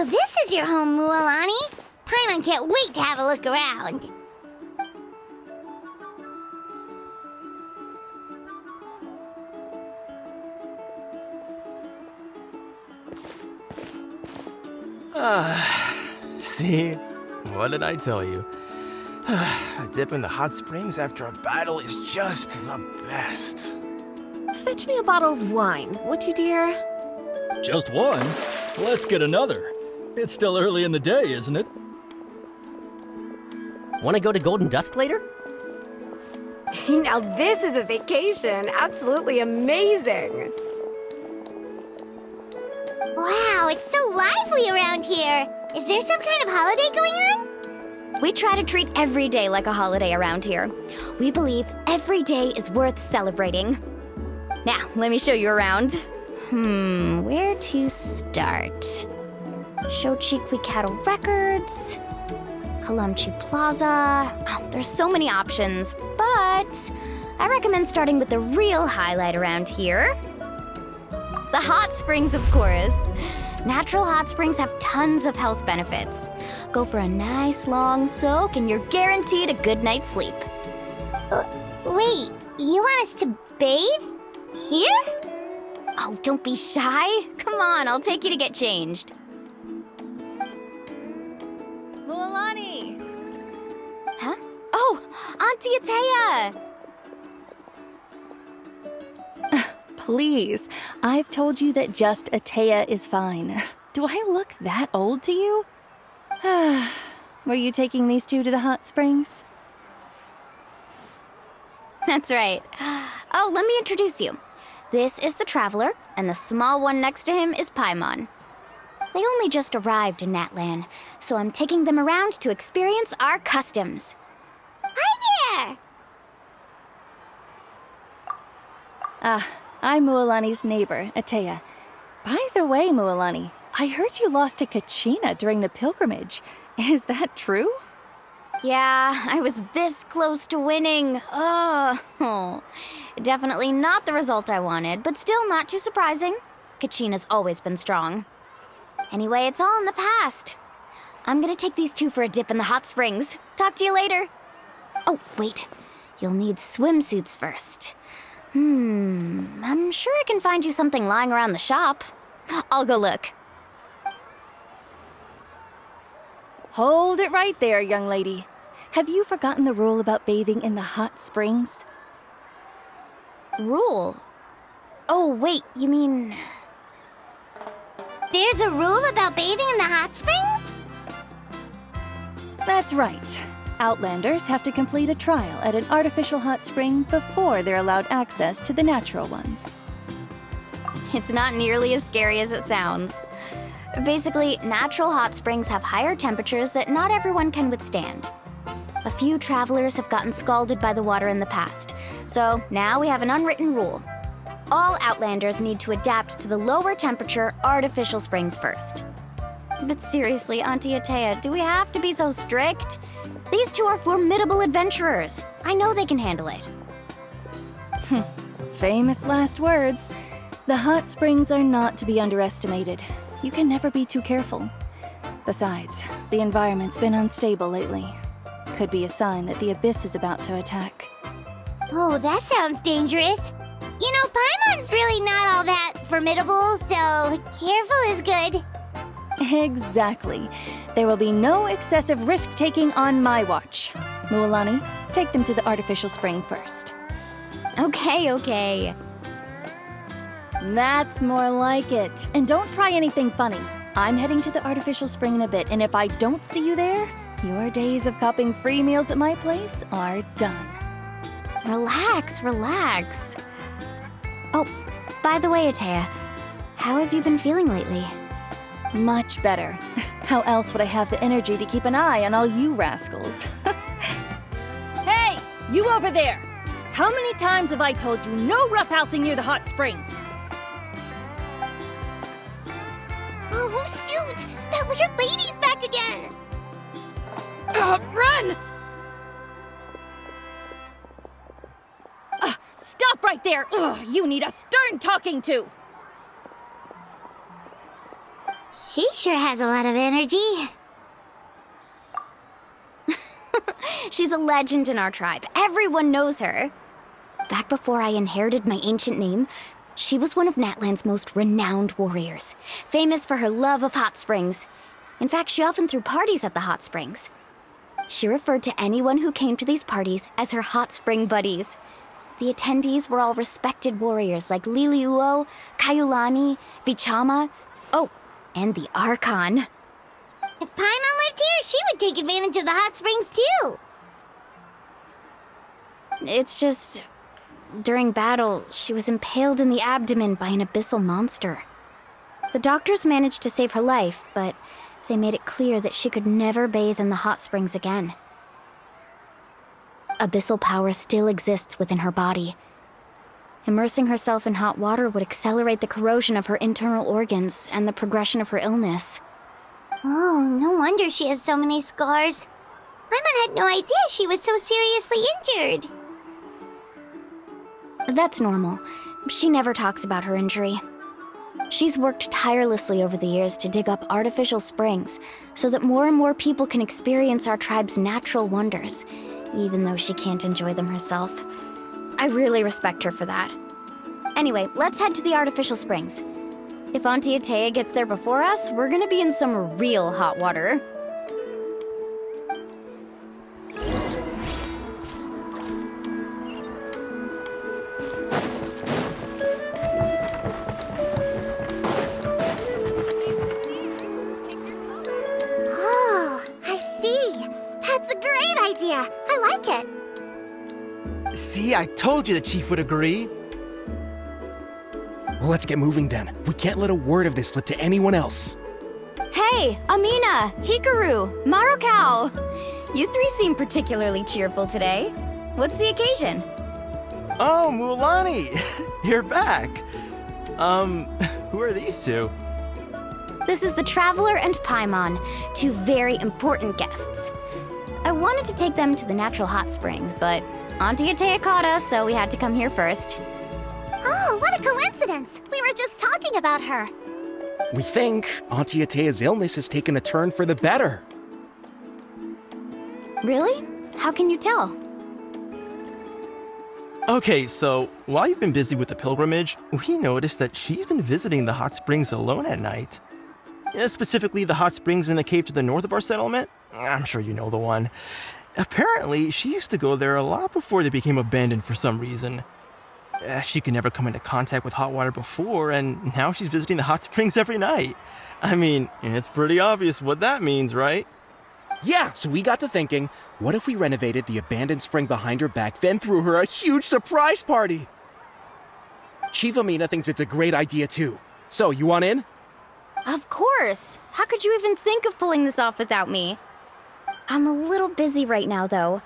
So this is your home, Mualani? Paimon can't wait to have a look around. See? What did I tell you? A dip in the hot springs after a battle is just the best. Fetch me a bottle of wine, would you, dear? Just one? Let's get another. It's still early in the day, isn't it? Want to go to Golden Dusk later? Now this is a vacation. Absolutely amazing. Wow, it's so lively around here. Is there some kind of holiday going on? We try to treat every day like a holiday around here. We believe every day is worth celebrating. Now, let me show you around. Where to start? Shochikwikado Records, Kalamchi Plaza. Oh, there's so many options, but I recommend starting with the real highlight around here. The hot springs, of course. Natural hot springs have tons of health benefits. Go for a nice long soak and you're guaranteed a good night's sleep. Wait, you want us to bathe? Here? Oh, don't be shy. Come on, I'll take you to get changed. Mualani! Huh? Oh, Auntie Atea! Please, I've told you that just Atea is fine. Do I look that old to you? Were you taking these two to the hot springs? That's right. Oh, let me introduce you. This is the Traveler, and the small one next to him is Paimon. They only just arrived in Natlan, so I'm taking them around to experience our customs. Hi there! I'm Mualani's neighbor, Atea. By the way, Mualani, I heard you lost to Kachina during the pilgrimage. Is that true? Yeah, I was this close to winning. Oh, definitely not the result I wanted, but still not too surprising. Kachina's always been strong. Anyway, it's all in the past. I'm gonna take these two for a dip in the hot springs. Talk to you later. Oh, wait. You'll need swimsuits first. I'm sure I can find you something lying around the shop. I'll go look. Hold it right there, young lady. Have you forgotten the rule about bathing in the hot springs? Rule? Oh, wait, you mean... There's a rule about bathing in the hot springs? That's right. Outlanders have to complete a trial at an artificial hot spring before they're allowed access to the natural ones. It's not nearly as scary as it sounds. Basically, natural hot springs have higher temperatures that not everyone can withstand. A few travelers have gotten scalded by the water in the past, so now we have an unwritten rule. All Outlanders need to adapt to the lower temperature artificial springs first. But seriously, Auntie Atea, do we have to be so strict? These two are formidable adventurers. I know they can handle it. Famous last words. The hot springs are not to be underestimated. You can never be too careful. Besides, the environment's been unstable lately. Could be a sign that the abyss is about to attack. Oh, that sounds dangerous. You know, Paimon's really not all that formidable, so careful is good. Exactly. There will be no excessive risk-taking on my watch. Mualani, take them to the artificial spring first. Okay. That's more like it. And don't try anything funny. I'm heading to the artificial spring in a bit, and if I don't see you there, your days of copping free meals at my place are done. Relax. Oh, by the way, Atea, how have you been feeling lately? Much better. How else would I have the energy to keep an eye on all you rascals? Hey, you over there! How many times have I told you no roughhousing near the hot springs? Oh, shoot! That weird lady's back again! Run! Stop right there! You need a stern talking to! She sure has a lot of energy. She's a legend in our tribe. Everyone knows her. Back before I inherited my ancient name, she was one of Natlan's most renowned warriors, famous for her love of hot springs. In fact, she often threw parties at the hot springs. She referred to anyone who came to these parties as her hot spring buddies. The attendees were all respected warriors like Liliuo, Kayulani, Vichama, oh, and the Archon. If Paimon lived here, she would take advantage of the hot springs too. It's just, during battle, she was impaled in the abdomen by an abyssal monster. The doctors managed to save her life, but they made it clear that she could never bathe in the hot springs again. Abyssal power still exists within her body. Immersing herself in hot water would accelerate the corrosion of her internal organs and the progression of her illness. Oh, no wonder she has so many scars. Paimon had no idea she was so seriously injured. That's normal. She never talks about her injury. She's worked tirelessly over the years to dig up artificial springs so that more and more people can experience our tribe's natural wonders, even though she can't enjoy them herself. I really respect her for that. Anyway, let's head to the artificial springs. If Auntie Atea gets there before us, we're gonna be in some real hot water. Oh, I see. That's a great idea. I like it. See, I told you the chief would agree. Well, let's get moving then. We can't let a word of this slip to anyone else. Hey, Amina, Hikaru, Marukao! You three seem particularly cheerful today. What's the occasion? Oh, Mualani! You're back. Who are these two? This is the Traveler and Paimon, two very important guests. I wanted to take them to the natural hot springs, but Auntie Atea caught us, so we had to come here first. Oh, what a coincidence! We were just talking about her. We think Auntie Atea's illness has taken a turn for the better. Really? How can you tell? Okay, so while you've been busy with the pilgrimage, we noticed that she's been visiting the hot springs alone at night. Specifically, the hot springs in the cave to the north of our settlement. I'm sure you know the one. Apparently, she used to go there a lot before they became abandoned for some reason. She could never come into contact with hot water before, and now she's visiting the hot springs every night. I mean, it's pretty obvious what that means, right? Yeah, so we got to thinking, what if we renovated the abandoned spring behind her back, then threw her a huge surprise party? Chief Amina thinks it's a great idea too. So, you want in? Of course! How could you even think of pulling this off without me? I'm a little busy right now, though.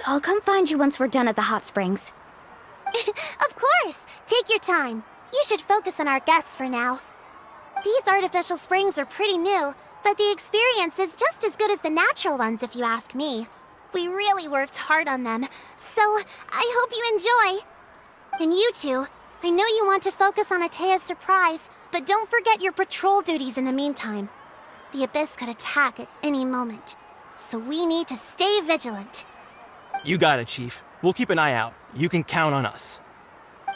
I'll come find you once we're done at the hot springs. Of course! Take your time. You should focus on our guests for now. These artificial springs are pretty new, but the experience is just as good as the natural ones if you ask me. We really worked hard on them, so I hope you enjoy. And you two, I know you want to focus on Atea's surprise, but don't forget your patrol duties in the meantime. The Abyss could attack at any moment, so we need to stay vigilant. You got it, Chief. We'll keep an eye out. You can count on us.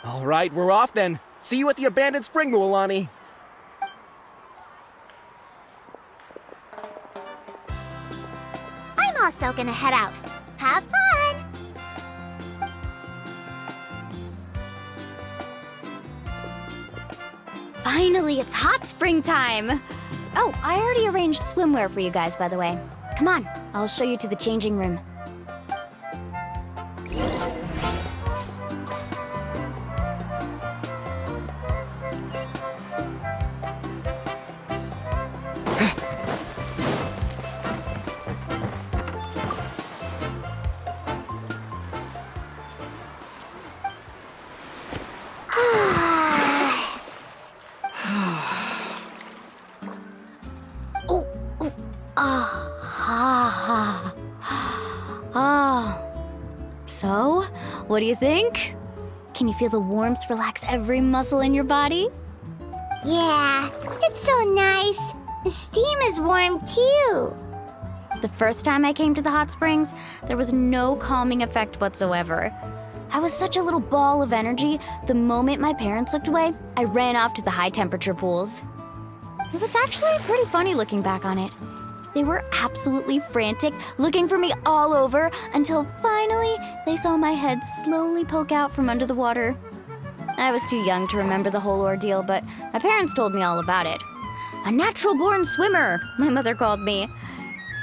All right, we're off then. See you at the abandoned spring, Mualani. I'm also gonna head out. Have fun! Finally, it's hot spring time! Oh, I already arranged swimwear for you guys, by the way. Come on, I'll show you to the changing room. So, what do you think? Can you feel the warmth relax every muscle in your body? Yeah, it's so nice. The steam is warm too. The first time I came to the hot springs, there was no calming effect whatsoever. I was such a little ball of energy, the moment my parents looked away, I ran off to the high temperature pools. It was actually pretty funny looking back on it. They were absolutely frantic, looking for me all over, until finally they saw my head slowly poke out from under the water. I was too young to remember the whole ordeal, but my parents told me all about it. A natural-born swimmer, my mother called me.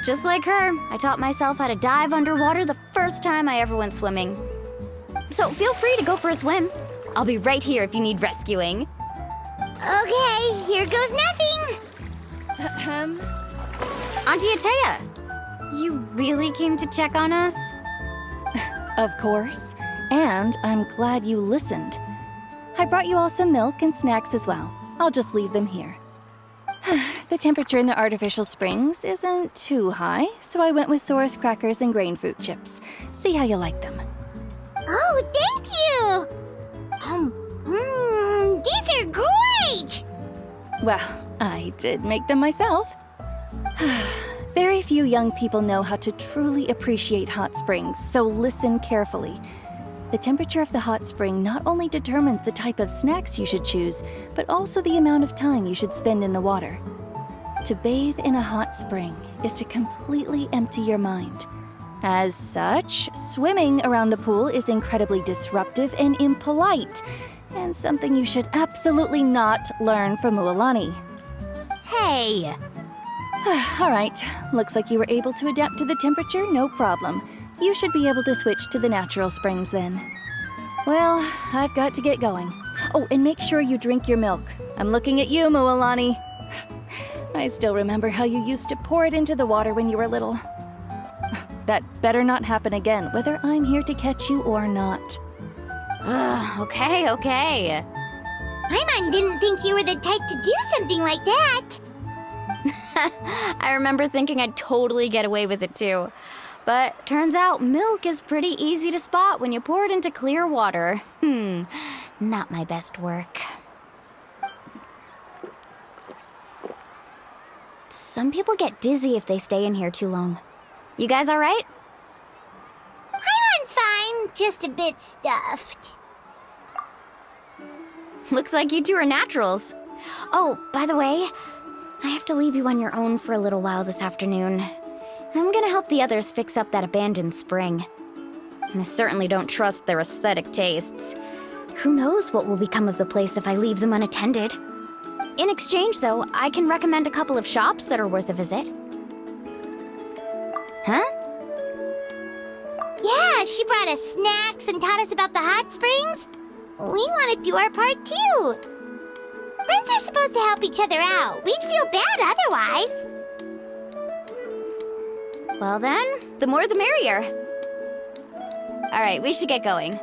Just like her, I taught myself how to dive underwater the first time I ever went swimming. So feel free to go for a swim. I'll be right here if you need rescuing. Okay, here goes nothing. Auntie Atea, you really came to check on us? Of course. And I'm glad you listened. I brought you all some milk and snacks as well. I'll just leave them here. The temperature in the artificial springs isn't too high, so I went with Saurus crackers and grain fruit chips. See how you like them. Oh, thank you! These are great! Well, I did make them myself. Very few young people know how to truly appreciate hot springs, so listen carefully. The temperature of the hot spring not only determines the type of snacks you should choose, but also the amount of time you should spend in the water. To bathe in a hot spring is to completely empty your mind. As such, swimming around the pool is incredibly disruptive and impolite, and something you should absolutely not learn from Mualani. Hey! All right, looks like you were able to adapt to the temperature, no problem. You should be able to switch to the natural springs then. Well, I've got to get going. Oh, and make sure you drink your milk. I'm looking at you, Mualani. I still remember how you used to pour it into the water when you were little. That better not happen again, whether I'm here to catch you or not. Okay. Paimon didn't think you were the type to do something like that. I remember thinking I'd totally get away with it too. But turns out milk is pretty easy to spot when you pour it into clear water. Not my best work. Some people get dizzy if they stay in here too long. You guys all right? Paimon's fine, just a bit stuffed. Looks like you two are naturals. Oh, by the way, I have to leave you on your own for a little while this afternoon. I'm gonna help the others fix up that abandoned spring. I certainly don't trust their aesthetic tastes. Who knows what will become of the place if I leave them unattended? In exchange, though, I can recommend a couple of shops that are worth a visit. Huh? Yeah, she brought us snacks and taught us about the hot springs. We want to do our part too. Friends are supposed to help each other out. We'd feel bad otherwise. Well then, the more the merrier. All right, we should get going.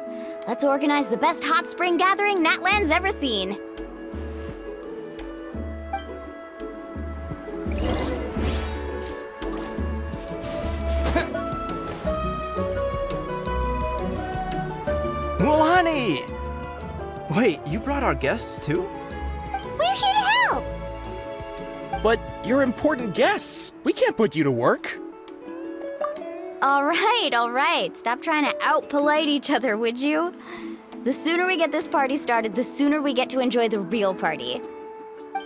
Let's organize the best hot spring gathering Natlan's ever seen. Mualani! Wait, you brought our guests too? We're here to help. But you're important guests. We can't put you to work. All right. Stop trying to out-polite each other, would you? The sooner we get this party started, the sooner we get to enjoy the real party.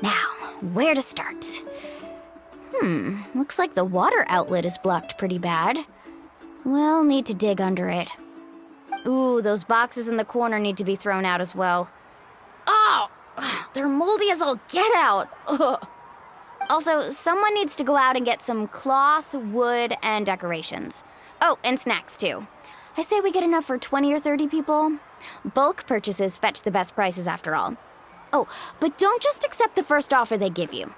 Now, where to start? Looks like the water outlet is blocked pretty bad. We'll need to dig under it. Ooh, those boxes in the corner need to be thrown out as well. Oh! They're moldy as all get out! Ugh. Also, someone needs to go out and get some cloth, wood, and decorations. Oh, and snacks too. I say we get enough for 20 or 30 people. Bulk purchases fetch the best prices after all. Oh, but don't just accept the first offer they give you.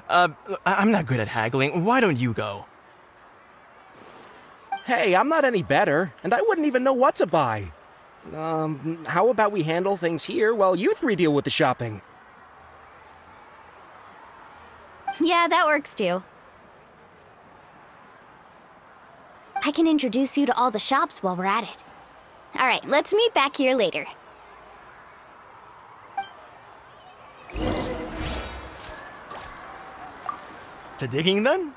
I'm not good at haggling. Why don't you go? Hey, I'm not any better, and I wouldn't even know what to buy. How about we handle things here while you three deal with the shopping? Yeah, that works too. I can introduce you to all the shops while we're at it. All right, let's meet back here later. to digging then?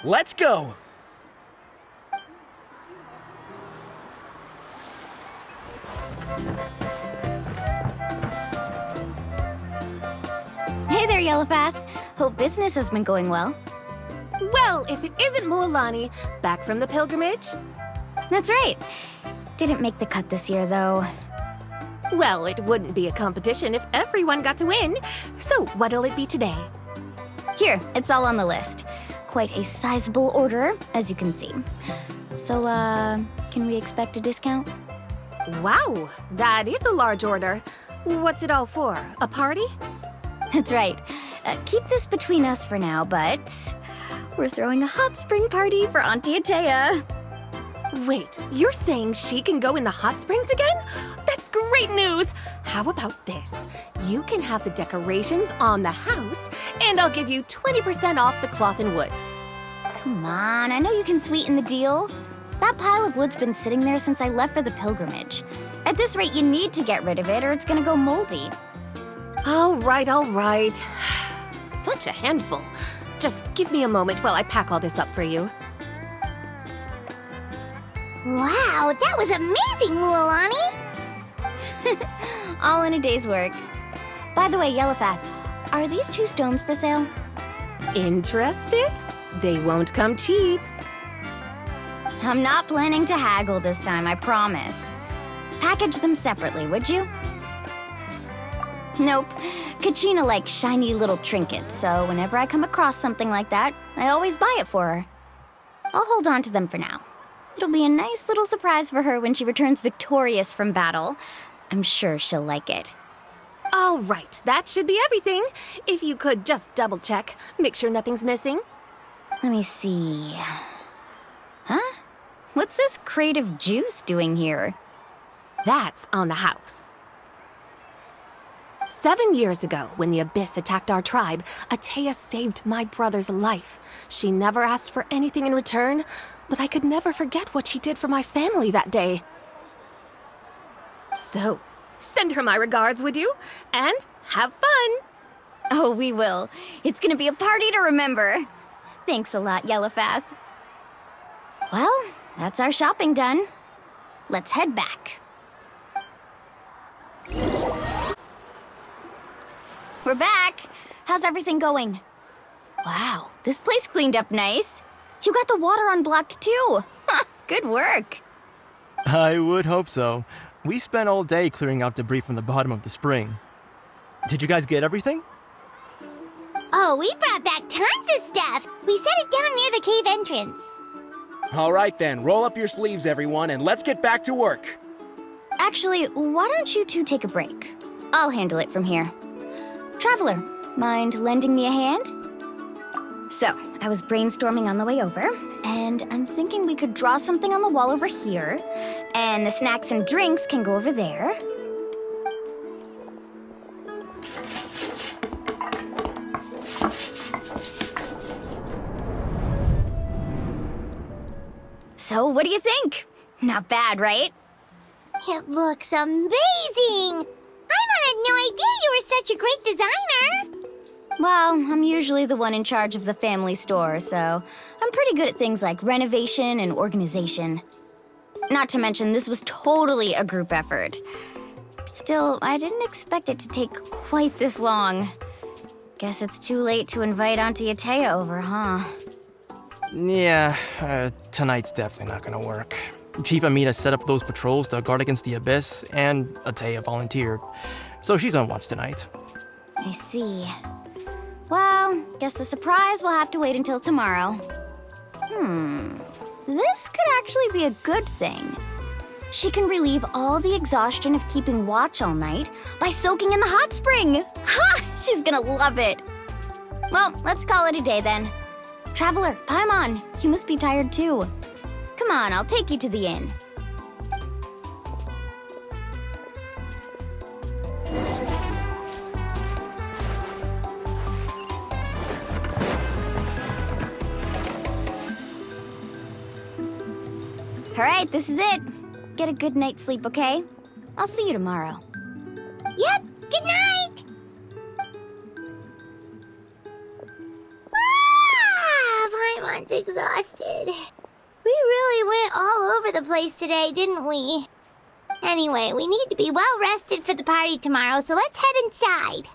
Let's go! Hey there, Yellowpath. Hope business has been going well. Well, if it isn't Mualani, back from the pilgrimage? That's right. Didn't make the cut this year, though. Well, it wouldn't be a competition if everyone got to win. So, what'll it be today? Here, it's all on the list. Quite a sizable order, as you can see. So, can we expect a discount? Wow, that is a large order. What's it all for? A party? That's right. Keep this between us for now, but we're throwing a hot spring party for Auntie Atea. Wait, you're saying she can go in the hot springs again? That's great news! How about this? You can have the decorations on the house, and I'll give you 20% off the cloth and wood. Come on, I know you can sweeten the deal. That pile of wood's been sitting there since I left for the pilgrimage. At this rate, you need to get rid of it or it's gonna go moldy. All right, all right. Such a handful. Just give me a moment while I pack all this up for you. Wow, that was amazing, Mualani! All in a day's work. By the way, Yellowpath, are these 2 stones for sale? Interested? They won't come cheap. I'm not planning to haggle this time, I promise. Package them separately, would you? Nope. Kachina likes shiny little trinkets, so whenever I come across something like that, I always buy it for her. I'll hold on to them for now. It'll be a nice little surprise for her when she returns victorious from battle. I'm sure she'll like it. All right, that should be everything. If you could just double check, make sure nothing's missing. Let me see. Huh? What's this crate of juice doing here? That's on the house. 7 years ago, when the Abyss attacked our tribe, Atea saved my brother's life. She never asked for anything in return, but I could never forget what she did for my family that day. So, send her my regards, would you? And have fun! Oh, we will. It's gonna be a party to remember. Thanks a lot, Yellowpath. Well, that's our shopping done. Let's head back. We're back! How's everything going? Wow, this place cleaned up nice. You got the water unblocked too. Good work. I would hope so. We spent all day clearing out debris from the bottom of the spring. Did you guys get everything? Oh, we brought back tons of stuff! We set it down near the cave entrance. All right then, roll up your sleeves, everyone, and let's get back to work. Actually, why don't you two take a break? I'll handle it from here. Traveler, mind lending me a hand? So, I was brainstorming on the way over, and I'm thinking we could draw something on the wall over here, and the snacks and drinks can go over there. So, what do you think? Not bad, right? It looks amazing! Paimon had no idea you were such a great designer! Well, I'm usually the one in charge of the family store, so I'm pretty good at things like renovation and organization. Not to mention, this was totally a group effort. Still, I didn't expect it to take quite this long. Guess it's too late to invite Auntie Atea over, huh? Yeah, tonight's definitely not gonna work. Chief Amina set up those patrols to guard against the Abyss, and Atea volunteered. So she's on watch tonight. I see. Well, guess the surprise will have to wait until tomorrow. This could actually be a good thing. She can relieve all the exhaustion of keeping watch all night by soaking in the hot spring. Ha! She's gonna love it. Well, let's call it a day then. Traveler, Paimon, you must be tired too. Come on, I'll take you to the inn. All right, this is it. Get a good night's sleep, okay? I'll see you tomorrow. Yep, good night! Everyone's exhausted. We really went all over the place today, didn't we? Anyway, we need to be well rested for the party tomorrow, so let's head inside.